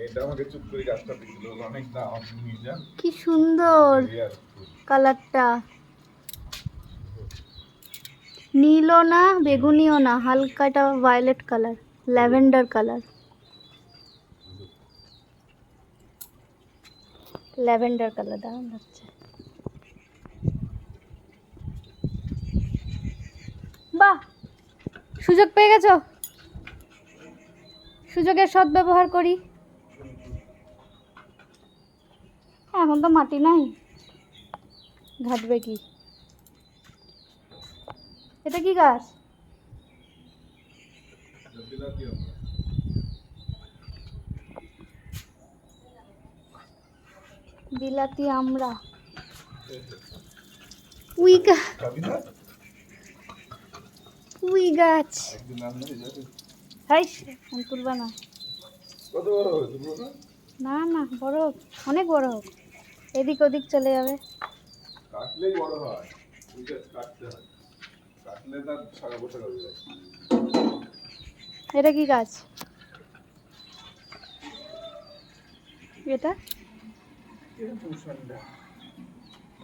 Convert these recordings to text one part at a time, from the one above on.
এটা আমাকে চুপ করে গাছটা দিছিল, অনেক দাম নিয়ে যান। কি সুন্দর কালারটা, নীলও না বেগুনিও না, হালকাটা violet colour, lavender colour, lavender colour দারুণ লাগছে। বাহ, সুযোগ পেয়ে গেছো, সুযোগের সদ্ব্যবহার করি। এখন তো মাটি নাই, ঘাটবে কি। এটা কি গাছ? বিলাতি আমরা, উই গাছ, উই গাছ। হাই, তুলবা না। কত বড় হয়েছে? না না, বড় হোক, অনেক বড় হোক, এদিক ওদিক চলে যাবে। কাটলেই বড় হয়, কাটতে হয়, কাটলে তার সারা বছর হয়ে যায়। এটা কি গাছ? এটা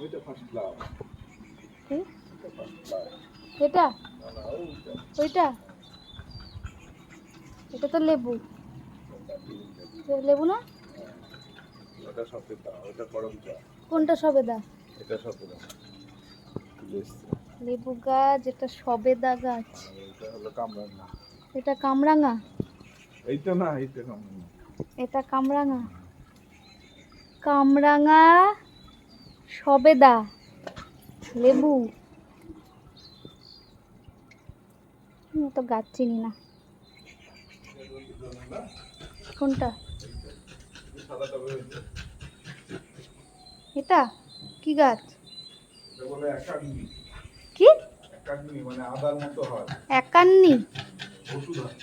ওইটা ফার্স্ট ফ্লাওয়ার। এটা ওইটা, এটা তো লেবু, লেবু না? ওটা সবেদা, ওটা করমচা। কোনটা সবেদা? এটা সবেদা। লেবু গাছ, এটা সবেদা গাছ। এটা হলো কামরাঙা। এটা কামরাঙা? এইটা না, এইটা কামরাঙা। এটা কামরাঙা, কামরাঙা, সবেদা, লেবু। তো গাছ চিনি না। কোনটা? এটা কি গাছ? কি মানে আদার মতো হয়। একান্নি? ওষুধ হয়,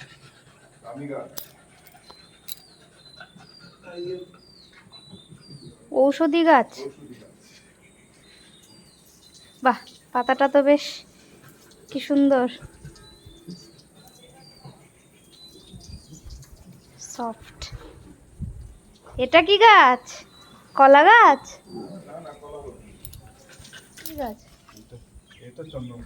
দামি গাছ। ঔষধি গাছ? বাহ, পাতাটা তো বেশ কি সুন্দর, সফট। এটা কি গাছ? কলা গাছ? কি গাছ? এটা চন্দন।